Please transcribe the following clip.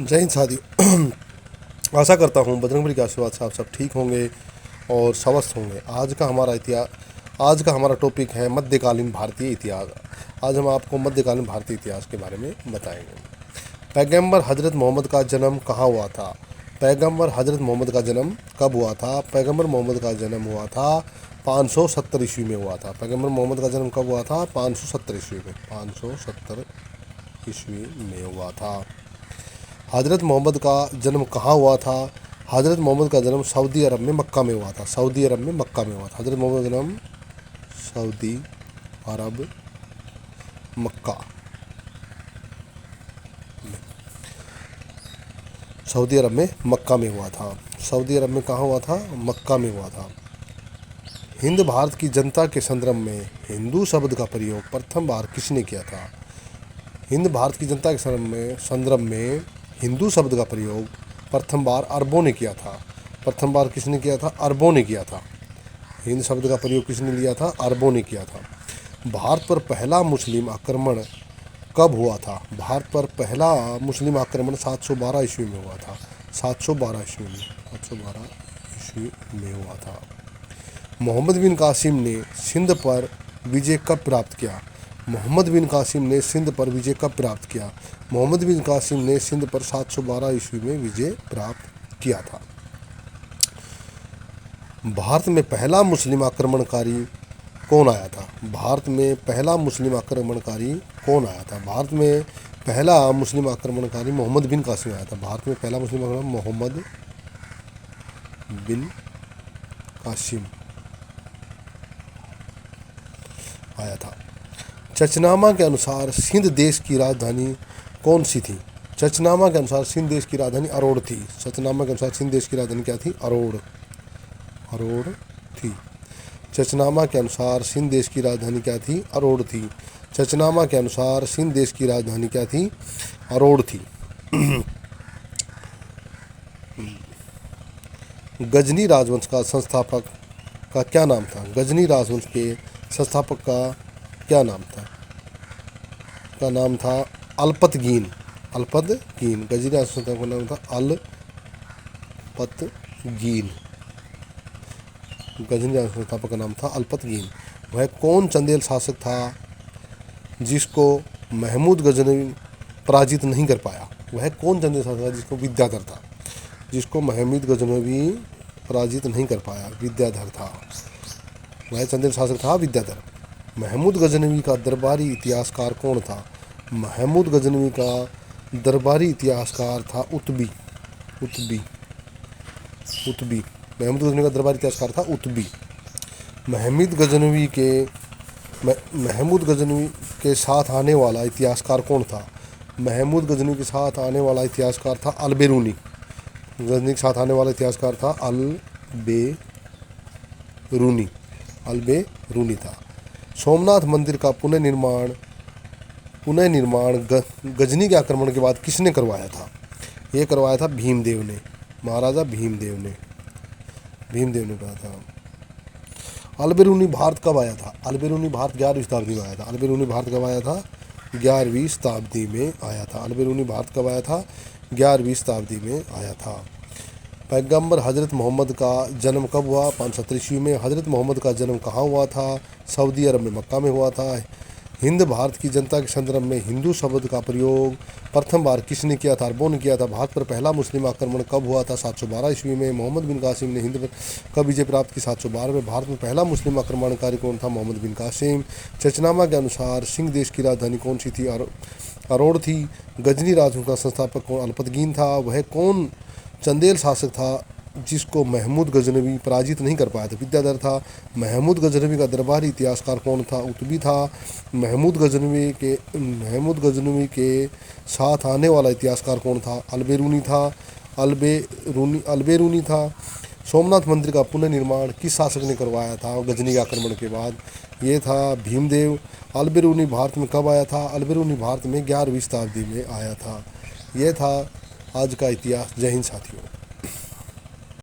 जय हिंद साथियों। आशा करता हूँ बजरंगबली के आशीर्वाद से आप सब ठीक होंगे और स्वस्थ होंगे। आज का हमारा टॉपिक है मध्यकालीन भारतीय इतिहास। आज हम आपको मध्यकालीन भारतीय इतिहास के बारे में बताएंगे। पैगंबर हजरत मोहम्मद का जन्म कहाँ हुआ था? पैगंबर हजरत मोहम्मद का जन्म कब हुआ था? पैगंबर मोहम्मद का जन्म हुआ था 570 ईस्वी में हुआ था। पैगंबर मोहम्मद का जन्म कब हुआ था? 570 ईस्वी में। 570 ईस्वी में हुआ था। हज़रत मोहम्मद का जन्म कहाँ हुआ था? हज़रत मोहम्मद का जन्म सऊदी अरब में मक्का में हुआ था। सऊदी अरब में मक्का में हुआ था। हज़रत मोहम्मद का जन्म सऊदी अरब मक्का सऊदी अरब में मक्का में हुआ था। सऊदी अरब में कहाँ हुआ था? मक्का में हुआ था। हिंद भारत की जनता के संदर्भ में हिंदू शब्द का प्रयोग प्रथम बार किसने किया था? हिंद भारत की जनता के संदर्भ में हिंदू शब्द का प्रयोग प्रथम बार अरबों ने किया था। प्रथम बार किसने किया था? अरबों ने किया था। हिंद शब्द का प्रयोग किसने लिया था? अरबों ने किया था। भारत पर पहला मुस्लिम आक्रमण कब हुआ था? भारत पर पहला मुस्लिम आक्रमण 712 ईस्वी में हुआ था। 712 ईस्वी में हुआ था। मोहम्मद बिन कासिम ने सिंध पर विजय कब प्राप्त किया? मोहम्मद बिन कासिम ने सिंध पर विजय कब प्राप्त किया? मोहम्मद बिन कासिम ने सिंध पर 712 ईस्वी में विजय प्राप्त किया था। भारत में पहला मुस्लिम आक्रमणकारी कौन आया था? भारत में पहला मुस्लिम आक्रमणकारी कौन आया था? भारत में पहला मुस्लिम आक्रमणकारी मोहम्मद बिन कासिम आया था। भारत में पहला मुस्लिम आक्रमण मोहम्मद बिन कासिम आया था। चचनामा के अनुसार सिंध देश की राजधानी कौन सी थी? चचनामा के अनुसार सिंध देश की राजधानी अरोड़ थी। चचनामा के अनुसार सिंध देश की राजधानी क्या थी? अरोड़ थी। चचनामा के अनुसार सिंध देश की राजधानी क्या थी? अरोड़ थी। चचनामा के अनुसार सिंध देश की राजधानी क्या थी? अरोड़ थी। गजनी राजवंश का संस्थापक का क्या नाम था? गजनी राजवंश के संस्थापक का क्या नाम था? का नाम था अल्पतगीन। गजनी राजवंश का नाम था अल्पतगीन। गजनी राजवंश के संस्थापक का नाम था अल्पतगीन। वह कौन चंदेल शासक था जिसको महमूद गजनवी पराजित नहीं कर पाया? वह कौन चंदेल शासक था जिसको विद्याधर था? जिसको महमूद गजनवी पराजित नहीं कर पाया, विद्याधर था। वह चंदेल शासक था विद्याधर। महमूद गजनवी का दरबारी इतिहासकार कौन था? महमूद गजनवी का दरबारी इतिहासकार था उत्बी। महमूद गजनवी का दरबारी इतिहासकार था उत्बी। महमूद गजनवी के साथ आने वाला इतिहासकार कौन था? महमूद गजनवी के साथ आने वाला इतिहासकार था अलबेरूनी। गजनी के साथ आने वाला इतिहासकार था अलबेरूनी था। सोमनाथ मंदिर का पुनर्निर्माण गजनी के आक्रमण के बाद किसने करवाया था? ये करवाया था भीमदेव ने। महाराजा भीमदेव ने कहा था। अलबेरूनी भारत कब आया था? अलबेरूनी भारत 11वीं शताब्दी में आया था। अलबेरूनी भारत कब आया था? 11वीं शताब्दी में आया था। अलबेरूनी भारत कब आया था? 11वीं शताब्दी में आया था। पैगंबर हज़रत मोहम्मद का जन्म कब हुआ? 570 ईस्वी में। हज़रत मोहम्मद का जन्म कहाँ हुआ था? सऊदी अरब में मक्का में हुआ था। हिंद भारत की जनता के संदर्भ में हिंदू शब्द का प्रयोग प्रथम बार किसने किया था? अरबों ने किया था। भारत पर पहला मुस्लिम आक्रमण कब हुआ था? 712 ईस्वी में। मोहम्मद बिन कासिम ने हिंद पर कब विजय प्राप्त की? 712 में। भारत में पहला मुस्लिम आक्रमणकारी कौन था? मोहम्मद बिन कासिम। चचनामा के अनुसार सिंध देश की राजधानी कौन सी थी? अरोड़ थी। गजनी राजवंश का संस्थापक कौन? अल्पतगीन था। वह कौन चंदेल शासक था जिसको महमूद गजनवी पराजित नहीं कर पाया था? विद्याधर था। महमूद गजनवी का दरबारी इतिहासकार कौन था? उत्बी था। महमूद गजनवी के साथ आने वाला इतिहासकार कौन था? अलबेरूनी था। सोमनाथ मंदिर का पुनर्निर्माण किस शासक ने करवाया था गजनी के आक्रमण के बाद? ये था भीमदेव। अलबेरूनी भारत में कब आया था? अलबेरूनी भारत में 11वीं शताब्दी में आया था। यह था आज का इतिहास। जय हिंद साथियों।